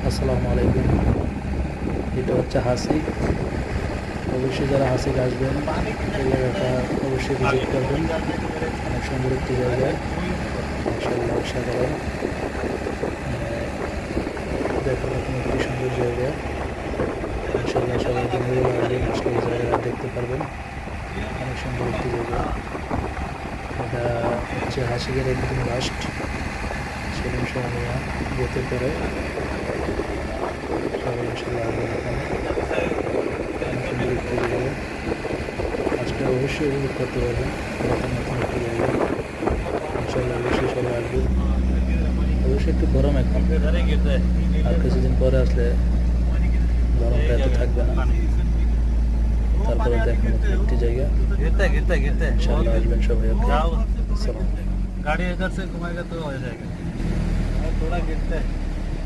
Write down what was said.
আসসালামু আলাইকুম। এটা হচ্ছে হাসি। অবশ্যই যারা হাসিক আসবেন এই জায়গাটা অবশ্যই ভিজিট করবেন। অনেক সুন্দর একটি জায়গা, মাশাআল্লাহ অসাধারণ। দেখার মতন একটি সুন্দর জায়গা। ইনশাআল্লাহ সবাই দিনের বেলা আসবেন, আসলে এই জায়গাটা দেখতে পারবেন। অনেক সুন্দর একটি জায়গা। এটা হচ্ছে হাসিকের একদম লাস্ট সেলিম শাহ মিয়া যেতে পারে। সবাই ইনশাআল্লাহ আসবেন এখানে। অনেক সুন্দর একটি জায়গা, আজকে অবশ্যই উপভোগ করতে পারবেন। দেখার মতন একটি জায়গা, ইনশাআল্লাহ অবশ্যই সবাই আসবেন। অবশ্যই একটু গরম এখন, আর কিছুদিন পরে আসলে গরমটা এত থাকবে না। তারপরে দেখার মতন একটি জায়গা, ইনশাআল্লাহ আসবেন সবাই। ওকে, আসসালামু আলাইকুম। गाड़ी इधर से घुमाएगा तो हो जाएगा थोड़ा गिरता है।